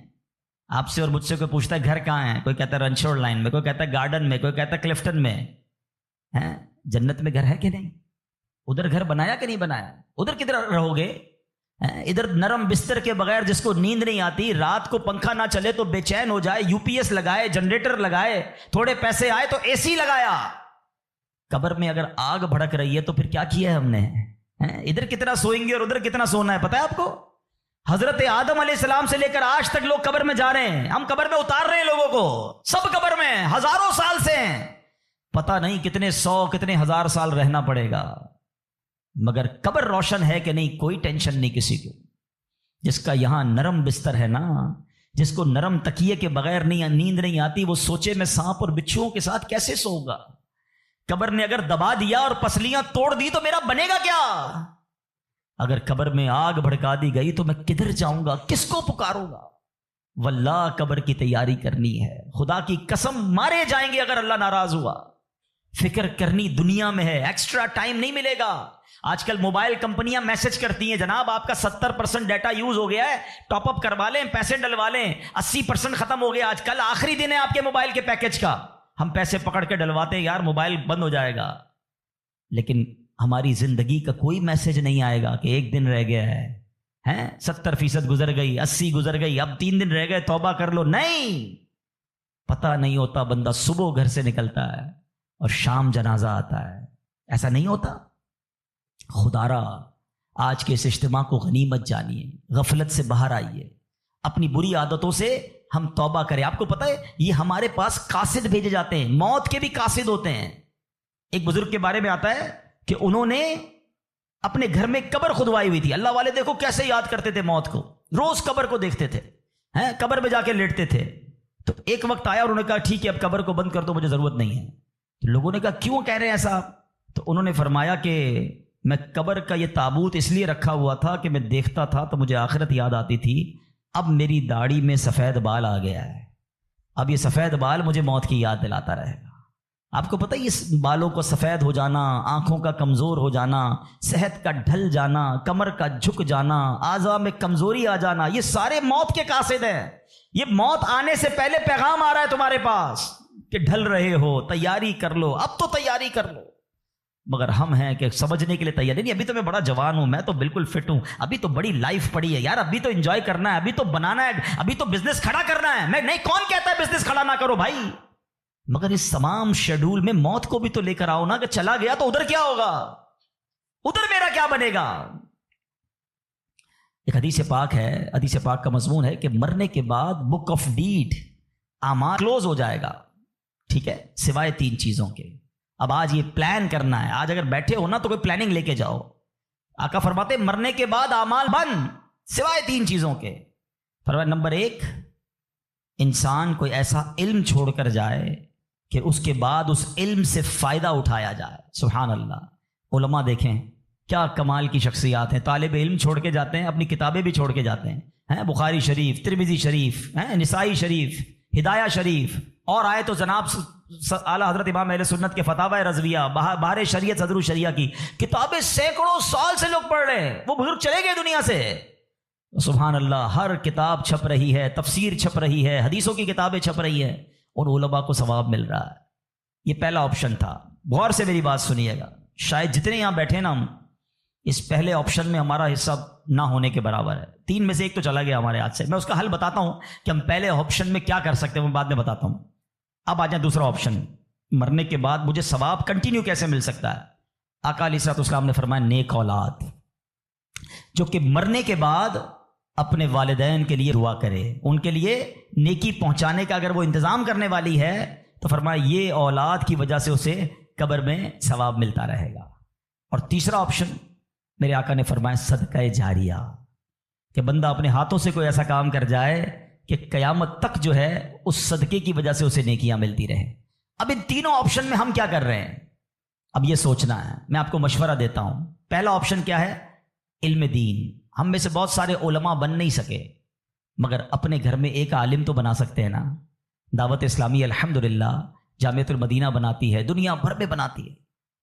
آپ سے اور مجھ سے کوئی پوچھتا ہے گھر کہاں ہے، کوئی کہتا ہے رنچوڑ لائن میں، کوئی کہتا ہے گارڈن میں، کوئی کہتا ہے کلفٹن میں. جنت میں گھر ہے کہ نہیں؟ ادھر گھر بنایا کہ نہیں بنایا؟ ادھر کدھر رہو گے؟ ادھر نرم بستر کے بغیر جس کو نیند نہیں آتی، رات کو پنکھا نہ چلے تو بے چین ہو جائے، یو پی ایس لگائے، جنریٹر لگائے، تھوڑے پیسے آئے تو اے سی لگایا. قبر میں اگر آگ بھڑک رہی ہے تو پھر کیا کیا ہے ہم نے؟ ادھر کتنا سوئیں گے اور ادھر کتنا سونا ہے پتہ ہے آپ کو؟ حضرت آدم علیہ السلام سے لے کر آج تک لوگ قبر میں جا رہے ہیں، ہم قبر میں اتار رہے ہیں لوگوں کو، سب قبر میں ہزاروں سال سے ہیں. پتہ نہیں کتنے سو کتنے ہزار سال رہنا پڑے گا، مگر قبر روشن ہے کہ نہیں کوئی ٹینشن نہیں کسی کو. جس کا یہاں نرم بستر ہے نا، جس کو نرم تکیے کے بغیر نیند نہیں آتی، وہ سوچے میں سانپ اور بچھوؤں کے ساتھ کیسے سوؤں گا. قبر نے اگر دبا دیا اور پسلیاں توڑ دی تو میرا بنے گا کیا؟ اگر قبر میں آگ بھڑکا دی گئی تو میں کدھر جاؤں گا، کس کو پکاروں گا؟ واللہ قبر کی تیاری کرنی ہے، خدا کی قسم مارے جائیں گے اگر اللہ ناراض ہوا. فکر کرنی دنیا میں ہے، ایکسٹرا ٹائم نہیں ملے گا. آج کل موبائل کمپنیاں میسج کرتی ہیں جناب آپ کا 70% ڈیٹا یوز ہو گیا ہے، ٹاپ اپ کروا لیں، پیسے ڈلوا لیں، 80% ختم ہو گیا، آج کل آخری دن ہے آپ کے موبائل کے پیکج کا. ہم پیسے پکڑ کے ڈلواتے ہیں یار موبائل بند ہو جائے گا، لیکن ہماری زندگی کا کوئی میسج نہیں آئے گا کہ ایک دن رہ گیا ہے، 70% گزر گئی، 80 گزر گئی، اب 3 دن رہ گئے، توبہ کر لو. نہیں، پتہ نہیں ہوتا. بندہ صبح گھر سے نکلتا ہے اور شام جنازہ آتا ہے، ایسا نہیں ہوتا. خدا را آج کے اس اجتماع کو غنیمت جانیے، غفلت سے باہر آئیے، اپنی بری عادتوں سے ہم توبہ کریں. آپ کو پتہ ہے یہ ہمارے پاس قاصد بھیجے جاتے ہیں، موت کے بھی قاصد ہوتے ہیں. ایک بزرگ کے بارے میں آتا ہے کہ انہوں نے اپنے گھر میں قبر کھدوائی ہوئی تھی. اللہ والے دیکھو کیسے یاد کرتے تھے موت کو، روز قبر کو دیکھتے تھے، قبر میں جا کے لیٹتے تھے. تو ایک وقت آیا اور انہوں نے کہا ٹھیک ہے اب قبر کو بند کر دو، مجھے ضرورت نہیں ہے. تو لوگوں نے کہا کیوں کہہ رہے ہیں ایسا؟ تو انہوں نے فرمایا کہ میں قبر کا یہ تابوت اس لیے رکھا ہوا تھا کہ میں دیکھتا تھا تو مجھے آخرت یاد آتی تھی. اب میری داڑھی میں سفید بال آ گیا ہے، اب یہ سفید بال مجھے موت کی یاد دلاتا رہے گا. آپ کو پتہ ہے اس بالوں کو سفید ہو جانا، آنکھوں کا کمزور ہو جانا، صحت کا ڈھل جانا، کمر کا جھک جانا، اعضاء میں کمزوری آ جانا، یہ سارے موت کے قاصد ہیں. یہ موت آنے سے پہلے پیغام آ رہا ہے تمہارے پاس کہ ڈھل رہے ہو، تیاری کر لو، اب تو تیاری کر لو. مگر ہم ہیں کہ سمجھنے کے لیے تیار نہیں. ابھی تو میں بڑا جوان ہوں، میں تو بالکل فٹ ہوں، ابھی تو بڑی لائف پڑی ہے یار، ابھی تو انجوائے کرنا ہے، ابھی تو بنانا ہے، ابھی تو بزنس کھڑا کرنا ہے. میں نہیں، کون کہتا ہے بزنس کھڑا نہ کرو بھائی؟ مگر اس تمام شیڈول میں موت کو بھی تو لے کر آؤ نا، کہ چلا گیا تو ادھر کیا ہوگا، ادھر میرا کیا بنے گا۔ ایک حدیث پاک ہے، حدیث پاک کا مضمون ہے کہ مرنے کے بعد بک آف ڈیڈ، اعمال کلوز ہو جائے گا، ٹھیک ہے، سوائے 3 چیزوں کے۔ اب آج یہ پلان کرنا ہے، آج اگر بیٹھے ہو نا تو کوئی پلاننگ لے کے جاؤ۔ آقا فرماتے مرنے کے بعد اعمال بند سوائے 3 چیزوں کے۔ فرمایا نمبر 1، انسان کوئی ایسا علم چھوڑ کر جائے کہ اس کے بعد اس علم سے فائدہ اٹھایا جائے۔ سبحان اللہ، علماء دیکھیں کیا کمال کی شخصیات ہیں، طالب علم چھوڑ کے جاتے ہیں، اپنی کتابیں بھی چھوڑ کے جاتے ہیں، بخاری شریف، ترمذی شریف، نسائی شریف، ہدایہ شریف، اور آئے تو جناب اعلیٰ حضرت امام اہل سنت کے فتاوی رضویہ، بہار شریعت، صدر الشریعہ کی کتابیں سینکڑوں سال سے لوگ پڑھ رہے ہیں، وہ بزرگ چلے گئے دنیا سے۔ سبحان اللہ، ہر کتاب چھپ رہی ہے، تفسیر چھپ رہی ہے، حدیثوں کی کتابیں چھپ رہی ہیں، اور علماء کو ثواب مل رہا ہے۔ یہ پہلا آپشن تھا، غور سے میری بات سنیے گا، شاید جتنے یہاں بیٹھے نا ہم اس پہلے آپشن میں ہمارا حصہ نہ ہونے کے برابر ہے، 3 میں سے 1 تو چلا گیا ہمارے ہاتھ سے۔ میں اس کا حل بتاتا ہوں کہ ہم پہلے آپشن میں کیا کر سکتے ہیں، میں بعد میں بتاتا ہوں۔ اب آ جائیں دوسرا آپشن، مرنے کے بعد مجھے ثواب کنٹینیو کیسے مل سکتا ہے۔ آقا علیہ الصلوۃ والسلام نے فرمایا نیک اولاد، جو کہ مرنے کے بعد اپنے والدین کے لیے دعا کرے، ان کے لیے نیکی پہنچانے کا اگر وہ انتظام کرنے والی ہے تو فرمایا یہ اولاد کی وجہ سے اسے قبر میں ثواب ملتا رہے گا۔ اور تیسرا آپشن میرے آقا نے فرمایا صدقہ جاریہ، کہ بندہ اپنے ہاتھوں سے کوئی ایسا کام کر جائے کہ قیامت تک جو ہے اس صدقے کی وجہ سے اسے نیکیاں ملتی رہیں۔ اب ان تینوں آپشن میں ہم کیا کر رہے ہیں، اب یہ سوچنا ہے۔ میں آپ کو مشورہ دیتا ہوں، پہلا آپشن کیا ہے، علم دین۔ ہم میں سے بہت سارے علماء بن نہیں سکے، مگر اپنے گھر میں ایک عالم تو بنا سکتے ہیں نا۔ دعوت اسلامی الحمدللہ جامعۃ المدینہ بناتی ہے، دنیا بھر میں بناتی ہے۔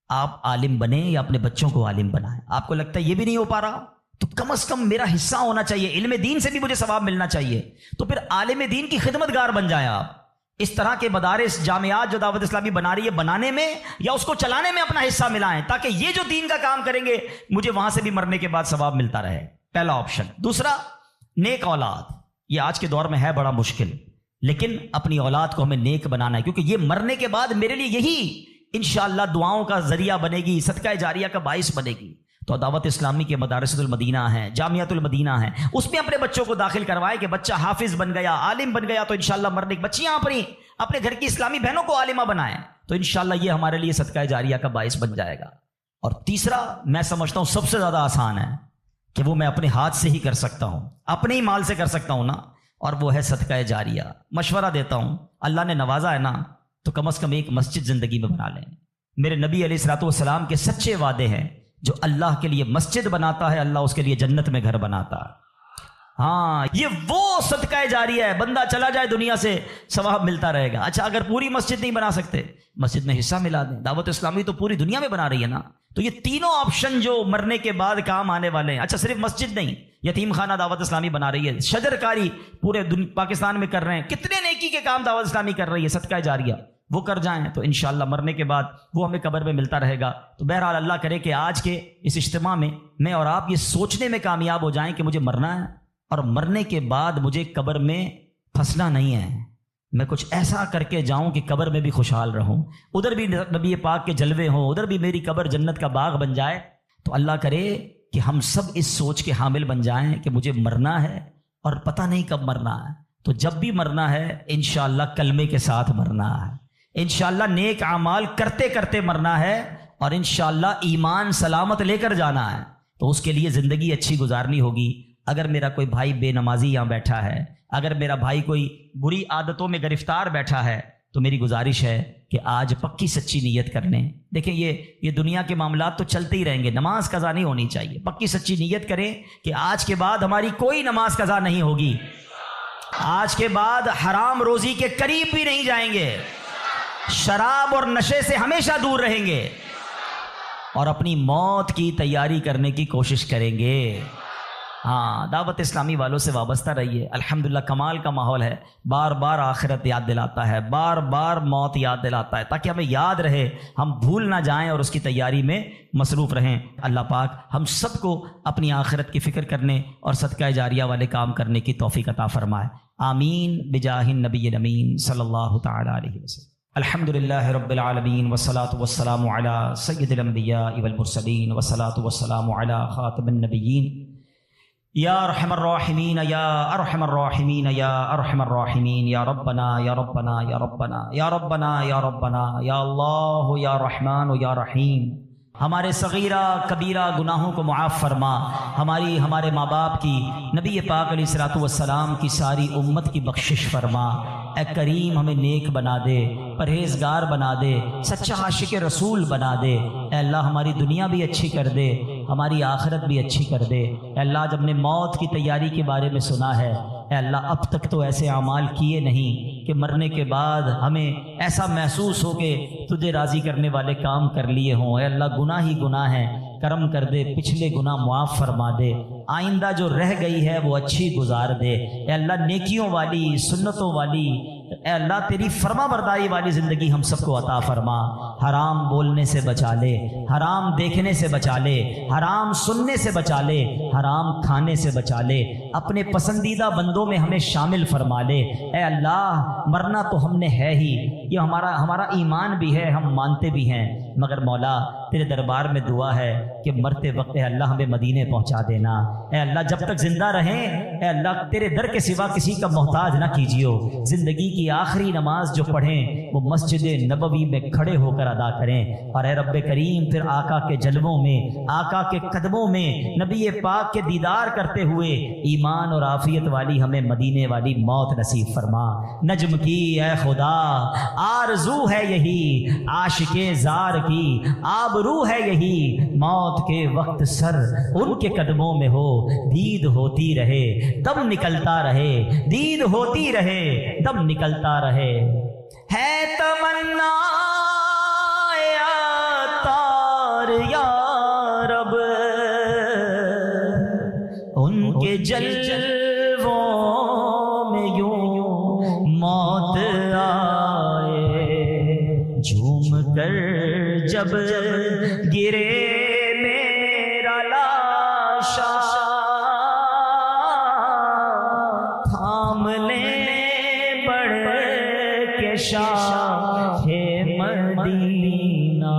آپ عالم بنیں یا اپنے بچوں کو عالم بنائیں۔ آپ کو لگتا ہے یہ بھی نہیں ہو پا رہا تو کم از کم میرا حصہ ہونا چاہیے، علم دین سے بھی مجھے ثواب ملنا چاہیے، تو پھر عالم دین کی خدمت گار بن جائیں آپ۔ اس طرح کے مدارس، جامعات جو دعوت اسلامی بنا رہی ہے، بنانے میں یا اس کو چلانے میں اپنا حصہ ملائیں، تاکہ یہ جو دین کا کام کریں گے مجھے وہاں سے بھی مرنے کے بعد ثواب ملتا رہے۔ پہلا آپشن۔ دوسرا، نیک اولاد۔ یہ آج کے دور میں ہے بڑا مشکل، لیکن اپنی اولاد کو ہمیں نیک بنانا ہے، کیونکہ یہ مرنے کے بعد میرے لیے یہی انشاءاللہ دعاؤں کا ذریعہ بنے گی، صدقہ جاریہ کا باعث بنے گی۔ تو دعوت اسلامی کے مدارس المدینہ ہیں، جامعۃ المدینہ ہیں، اس میں اپنے بچوں کو داخل کروائے کہ بچہ حافظ بن گیا، عالم بن گیا تو انشاءاللہ مرنے کی بچیاں اپنے گھر کی اسلامی بہنوں کو عالمہ بنائیں، تو انشاءاللہ یہ ہمارے لیے صدقہ جاریہ کا باعث بن جائے گا۔ اور تیسرا میں سمجھتا ہوں سب سے زیادہ آسان ہے کہ وہ میں اپنے ہاتھ سے ہی کر سکتا ہوں، اپنے ہی مال سے کر سکتا ہوں نا، اور وہ ہے صدقہ جاریہ۔ مشورہ دیتا ہوں، اللہ نے نوازا ہے نا تو کم از کم ایک مسجد زندگی میں بنا لیں۔ میرے نبی علیہ الصلوۃ والسلام کے سچے وعدے ہیں، جو اللہ کے لیے مسجد بناتا ہے اللہ اس کے لیے جنت میں گھر بناتا ہے۔ ہاں، یہ وہ صدقہ جاریہ ہے، بندہ چلا جائے دنیا سے ثواب ملتا رہے گا۔ اچھا، اگر پوری مسجد نہیں بنا سکتے، مسجد میں حصہ ملا دیں۔ دعوت اسلامی تو پوری دنیا میں بنا رہی ہے نا، تو یہ تینوں آپشن جو مرنے کے بعد کام آنے والے ہیں۔ اچھا، صرف مسجد نہیں، یتیم خانہ دعوت اسلامی بنا رہی ہے، شجر کاری پورے پاکستان میں کر رہے ہیں، کتنے نیکی کے کام دعوت اسلامی کر رہی ہے، صدقہ جاریہ وہ کر جائیں تو انشاءاللہ مرنے کے بعد وہ ہمیں قبر میں ملتا رہے گا۔ تو بہرحال اللہ کرے کہ آج کے اس اجتماع میں میں اور آپ یہ سوچنے میں کامیاب ہو جائیں کہ مجھے مرنا ہے، اور مرنے کے بعد مجھے قبر میں پھنسنا نہیں ہے، میں کچھ ایسا کر کے جاؤں کہ قبر میں بھی خوشحال رہوں، ادھر بھی نبی پاک کے جلوے ہوں، ادھر بھی میری قبر جنت کا باغ بن جائے۔ تو اللہ کرے کہ ہم سب اس سوچ کے حامل بن جائیں کہ مجھے مرنا ہے اور پتہ نہیں کب مرنا ہے، تو جب بھی مرنا ہے انشاءاللہ کلمے کے ساتھ مرنا ہے، انشاءاللہ نیک اعمال کرتے کرتے مرنا ہے، اور انشاءاللہ ایمان سلامت لے کر جانا ہے۔ تو اس کے لیے زندگی اچھی گزارنی ہوگی۔ اگر میرا کوئی بھائی بے نمازی یہاں بیٹھا ہے، اگر میرا بھائی کوئی بری عادتوں میں گرفتار بیٹھا ہے، تو میری گزارش ہے کہ آج پکی سچی نیت کر لیں۔ دیکھیں یہ دنیا کے معاملات تو چلتے ہی رہیں گے، نماز قضا نہیں ہونی چاہیے، پکی سچی نیت کریں کہ آج کے بعد ہماری کوئی نماز قضا نہیں ہوگی، آج کے بعد حرام روزی کے قریب بھی نہیں جائیں گے، شراب اور نشے سے ہمیشہ دور رہیں گے، اور اپنی موت کی تیاری کرنے کی کوشش کریں گے۔ ہاں، دعوت اسلامی والوں سے وابستہ رہیے، الحمدللہ کمال کا ماحول ہے، بار بار آخرت یاد دلاتا ہے، بار بار موت یاد دلاتا ہے، تاکہ ہمیں یاد رہے، ہم بھول نہ جائیں اور اس کی تیاری میں مصروف رہیں۔ اللہ پاک ہم سب کو اپنی آخرت کی فکر کرنے اور صدقہ جاریہ والے کام کرنے کی توفیق عطا فرمائے، آمین بجاہ النبی الامین صلی اللہ تعالی علیہ وسلم۔ الحمدللہ رب العالمین والصلاة والسلام علی سید الانبیاء والمرسلین والصلاة والسلام علی خاتم النبیین یا ارحم الراحمین یا ارحم الراحمین یا ارحم الراحمین یا ربنا یا ربنا یا ربنا یا ربنا یا ربنا یا اللہ یا رحمان یا رحیم، ہمارے صغیرہ کبیرہ گناہوں کو معاف فرما، ہمارے ماں باپ کی، نبی پاک علیہ الصلوۃ والسلام کی ساری امت کی بخشش فرما۔ اے کریم ہمیں نیک بنا دے، پرہیزگار بنا دے، سچا عاشق رسول بنا دے۔ اے اللہ ہماری دنیا بھی اچھی کر دے، ہماری آخرت بھی اچھی کر دے۔ اے اللہ جب نے موت کی تیاری کے بارے میں سنا ہے، اے اللہ اب تک تو ایسے اعمال کیے نہیں کہ مرنے کے بعد ہمیں ایسا محسوس ہو کہ تجھے راضی کرنے والے کام کر لیے ہوں۔ اے اللہ گناہ ہی گناہ ہیں، کرم کر دے، پچھلے گناہ معاف فرما دے، آئندہ جو رہ گئی ہے وہ اچھی گزار دے۔ اے اللہ نیکیوں والی، سنتوں والی، اے اللہ تیری فرما برداری والی زندگی ہم سب کو عطا فرما۔ حرام بولنے سے بچا لے، حرام دیکھنے سے بچا لے، حرام سننے سے بچا لے، حرام کھانے سے بچا لے، اپنے پسندیدہ بندوں میں ہمیں شامل فرما لے۔ اے اللہ مرنا تو ہم نے ہے ہی، یہ ہمارا ایمان بھی ہے، ہم مانتے بھی ہیں، مگر مولا تیرے دربار میں دعا ہے کہ مرتے وقت اے اللہ ہمیں مدینے پہنچا دینا۔ اے اللہ جب تک زندہ رہیں اے اللہ تیرے در کے سوا کسی کا محتاج نہ کیجیو۔ زندگی کی آخری نماز جو پڑھیں وہ مسجد نبوی میں کھڑے ہو کر ادا کریں، اور اے رب کریم پھر آقا کے جلووں میں، آقا کے قدموں میں، نبی پاک کے دیدار کرتے ہوئے ایمان اور عافیت والی ہمیں مدینے والی موت نصیب فرما۔ نجم کی اے خدا آرزو ہے یہی، عاشق زار کی آبرو ہے یہی، موت کے وقت سر ان کے قدموں میں ہو، دید ہوتی رہے دم نکلتا رہے، دید ہوتی رہے دم نکلتا رہے۔ ہے تمنا عطار یا رب ان کے جلووں میں یوں موت آئے، جھوم کر جب گرے میرا لاشا، تھام لے بڑھ کے شاہ مدینہ۔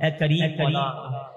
اے کریم مولا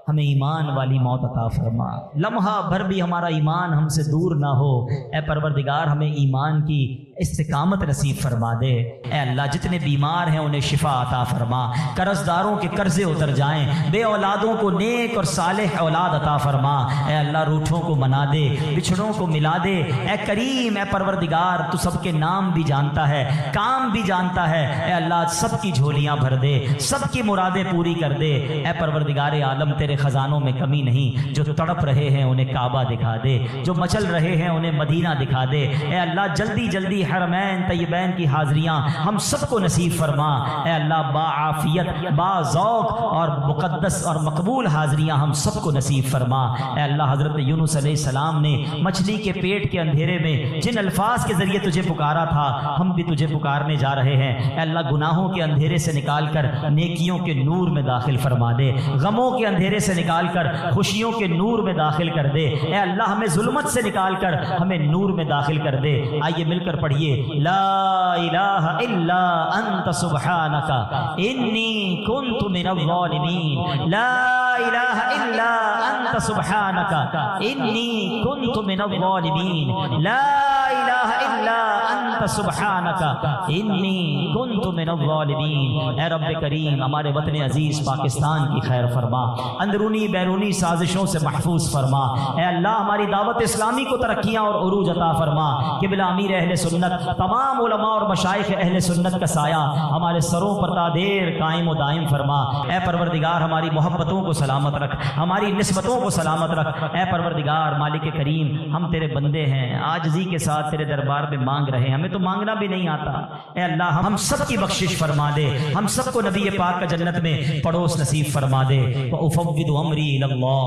ہمیں ایمان والی موت عطا فرما، لمحہ بھر بھی ہمارا ایمان ہم سے دور نہ ہو۔ اے پروردگار ہمیں ایمان کی استقامت نصیب فرما دے۔ اے اللہ جتنے بیمار ہیں انہیں شفا عطا فرما، قرض داروں کے قرضے اتر جائیں، بے اولادوں کو نیک اور صالح اولاد عطا فرما۔ اے اللہ روٹھوں کو منا دے، بچھڑوں کو ملا دے۔ اے کریم اے پروردگار تو سب کے نام بھی جانتا ہے، کام بھی جانتا ہے۔ اے اللہ سب کی جھولیاں بھر دے، سب کی مرادیں پوری کر دے۔ اے پروردگار عالم تیرے خزانوں میں کمی نہیں، جو تڑپ رہے ہیں انہیں کعبہ دکھا دے، جو مچل رہے ہیں انہیں مدینہ دکھا دے۔ اے اللہ جلدی جلدی حرمین طیبین کی حاضریاں ہم سب کو نصیب فرما۔ اے اللہ با عافیت، با ذوق اور مقدس اور مقبول حاضریاں ہم سب کو نصیب فرما۔ اے اللہ حضرت یونس علیہ السلام نے مچھلی کے پیٹ کے اندھیرے میں جن الفاظ کے ذریعے تجھے پکارا تھا، ہم بھی تجھے پکارنے جا رہے ہیں۔ اے اللہ گناہوں کے اندھیرے سے نکال کر نیکیوں کے نور میں داخل فرما دے، غموں کے اندھیرے سے نکال کر خوشیوں کے نور میں داخل کر دے۔ اے اللہ ہمیں ظلمت سے نکال کر ہمیں نور میں داخل کر دے۔ آئیے مل کر پڑھیے لا الہ الا انت سبحانک انی کنت من الظالمین، لا الہ الا انت سبحانک انی کنت من الظالمین، لا الہ الا انت سبحانک انی کنت من الظالمین۔ اے رب کریم ہمارے وطن عزیز پاکستان کی خیر فرما، اندرونی بیرونی سازشوں سے محفوظ فرما۔ اے اللہ ہماری دعوت اسلامی کو ترقیاں اور عروج عطا فرما۔ قبلہ امیر اہل سنت، تمام علماء اور مشائخ اہل سنت کا سایہ ہمارے سروں پر تا دیر قائم و دائم فرما۔ اے پروردگار ہماری محبتوں کو سلامت رکھ، ہماری نسبتوں کو سلامت رکھ۔ اے پروردگار مالک کریم ہم تیرے بندے ہیں، عاجزی کے ساتھ تیرے دربار میں مانگ رہے ہیں، ہمیں تو مانگنا بھی نہیں آتا۔ اے اللہ ہم سب کی بخشش فرما دے، ہم سب کو نبی پاک کا جنت میں پڑوس نصیب فرما دے۔ وَأُفَوِّضُ أَمْرِي إِلَى اللَّهِ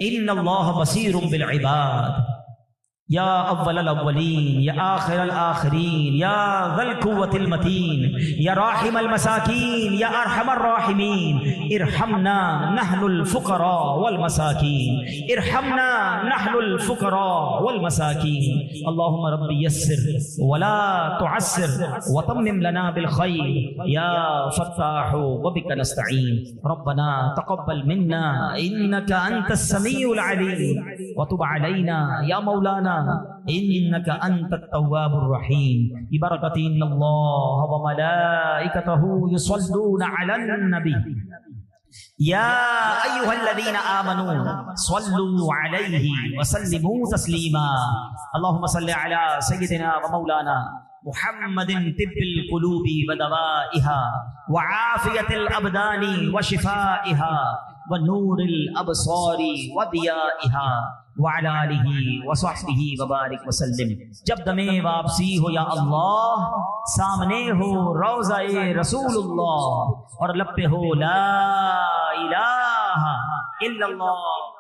إِنَّ اللَّهَ بَصِيرٌ بِالْعِبَادِ۔ یا اول الاولین یا آخر الآخرین یا ذی القوة المتین یا راحم المساکین یا ارحم الراحمین ارحمنا نحن الفقراء والمساکین ارحمنا نحن الفقراء والمساکین اللهم رب یسر ولا تعسر وتمم لنا بالخیر یا فتاح وبک نستعین ربنا تقبل منا انك انت السمیع العلیم وتب علینا یا مولانا انك انت التواب الرحیم ببرکۃ ان اللہ وملائکته يصلون على النبی یا ایها الذین آمنوا صلوا علیہ وسلموا تسلیما اللهم صل علی سیدنا ومولانا محمد طب القلوب ودوائها وعافیة الابدان وشفائها ونور الابصار وضیائها وعلى آلہ وصحبہ وبارک وسلم. جب دم واپسی ہو یا اللہ سامنے ہو روضہ رسول اللہ اور لب پہ ہو لا الہ الا اللہ